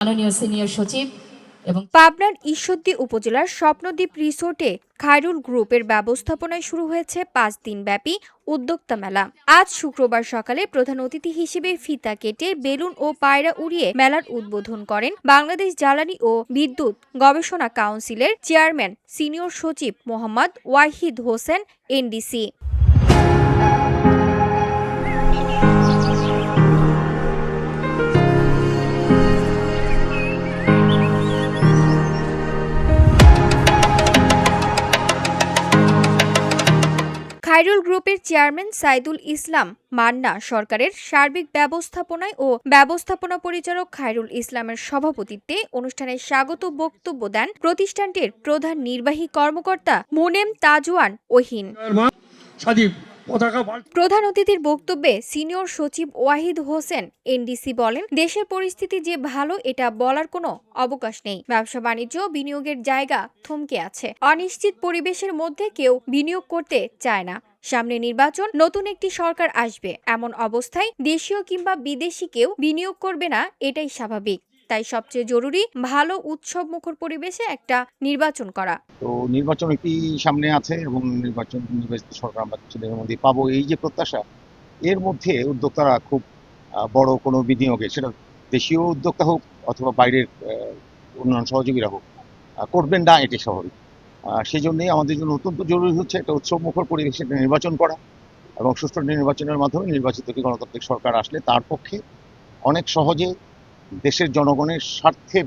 মাননীয় সিনিয়র সচিব এবং পাবনার ঈশ্বরদী উপজেলার স্বপ্নদ্বীপ রিসোর্টে খায়রুল গ্রুপের ব্যবস্থাপনায় শুরু হয়েছে 5 দিনব্যাপী উদ্যোক্তা মেলা। আজ শুক্রবার সকালে প্রধান অতিথি হিসেবে ফিতা কেটে বেলুন ও পায়রা উড়িয়ে মেলার উদ্বোধন করেন বাংলাদেশ জ্বালানি ও বিদ্যুৎ গবেষণা কাউন্সিলের চেয়ারম্যান সিনিয়র সচিব মোহাম্মদ ওয়াহিদ হোসেন এনডিসি। খায়রুল গ্রুপের চেয়ারম্যান সাইদুল ইসলাম মান্না সরকারের সার্বিক ব্যবস্থাপনায় ও ব্যবস্থাপনা পরিচালক খায়রুল ইসলামের সভাপতিত্বে অনুষ্ঠানে স্বাগত বক্তব্য দেন প্রতিষ্ঠানটির প্রধান নির্বাহী কর্মকর্তা মোনেম তাজওয়ান ওহিন। প্রধান অতিথির বক্তব্যে সিনিয়র সচিব ওয়াহিদ হোসেন এনডিসি বলেন, দেশের পরিস্থিতি যে ভালো এটা বলার কোনো অবকাশ নেই। ব্যবসা বাণিজ্য বিনিয়োগের জায়গা থমকে আছে। অনিশ্চিত পরিবেশের মধ্যে কেউ বিনিয়োগ করতে চায় না। সামনে নির্বাচন, নতুন একটি সরকার আসবে, এমন অবস্থায় দেশীয় কিংবা বিদেশি কেউ বিনিয়োগ করবে না, এটাই স্বাভাবিক। তাই সবচেয়ে জরুরি ভালো উৎসব মুখর পরিবেশে একটা নির্বাচন করা। তো নির্বাচন একটি সামনে আছে এবং নির্বাচিত সরকার আমরা কিছুদিনের মধ্যে পাবো, এই যে প্রত্যাশা, এর মধ্যে উদ্যোক্তারা খুব বড় কোনো বিনিয়োগে, সেটা দেশীয় উদ্যোক্তা হোক অথবা বাইরের উন্নয়ন সহযোগীরা হোক, করবেন না, এটি স্বাভাবিক। সেই জন্যই আমাদের জন্য অত্যন্ত জরুরি হচ্ছে একটা উৎসব মুখর পরিবেশে নির্বাচন করা এবং সুষ্ঠু নির্বাচনের মাধ্যমে নির্বাচিত একটি গণতান্ত্রিক সরকার আসলে তার পক্ষে অনেক সহজে দেশের জনগণের স্বার্থে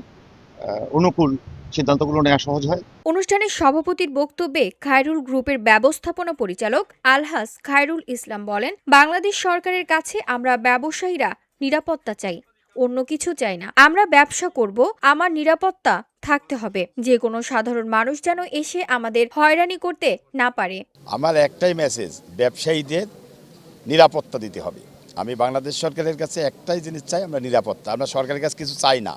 অনুকূল সিদ্ধান্তগুলো নেওয়া সহজ হয়। অনুষ্ঠানের সভাপতির বক্তব্যে খায়রুল গ্রুপের ব্যবস্থাপনা পরিচালক আলহাজ খায়রুল ইসলাম বলেন, বাংলাদেশ সরকারের কাছে আমরা ব্যবসায়ীরা নিরাপত্তা চাই, অন্য কিছু চাই না। আমরা ব্যবসা করব, আমার নিরাপত্তা থাকতে হবে। যে কোনো সাধারণ মানুষ যেন এসে আমাদের হয়রানি করতে না পারে। আমার একটাই মেসেজ, ব্যবসায়ীদের নিরাপত্তা দিতে হবে। আমি বাংলাদেশ সরকারের কাছে একটাই জিনিস চাই, আমরা নিরাপত্তা। আমরা সরকারের কাছে কিছু চাই না,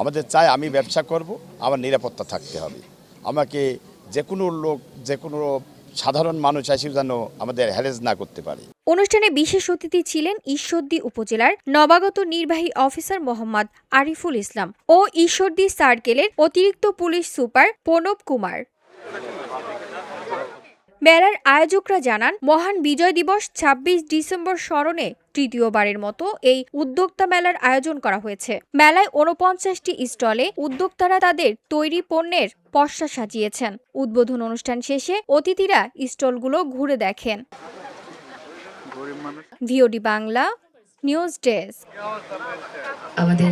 আমাদের চাই আমি ব্যবসা করব, আমার নিরাপত্তা থাকতে হবে। আমাকে যে কোনো লোক, যে কোনো সাধারণ মানুষ এসে যেন আমাদের হ্যারেস না করতে পারে। অনুষ্ঠানে বিশেষ অতিথি ছিলেন ঈশ্বরদী উপজেলার নবাগত নির্বাহী অফিসার মোহাম্মদ আরিফুল ইসলাম ও ঈশ্বরদী সার্কেলের অতিরিক্ত পুলিশ সুপার প্রণব কুমার। মেলার আয়োজকরা জানান, মহান বিজয় দিবস ২৬ ডিসেম্বর স্মরণে তৃতীয়বারের মতো এই উদ্যোক্তা মেলার আয়োজন করা হয়েছে। মেলায় ৪৯টি স্টলে উদ্যোক্তারা তাদের তৈরি পণ্যের পসরা সাজিয়েছেন। উদ্বোধন অনুষ্ঠান শেষে অতিথিরা স্টলগুলো ঘুরে দেখেন। VOD Bangla news desk. আমাদের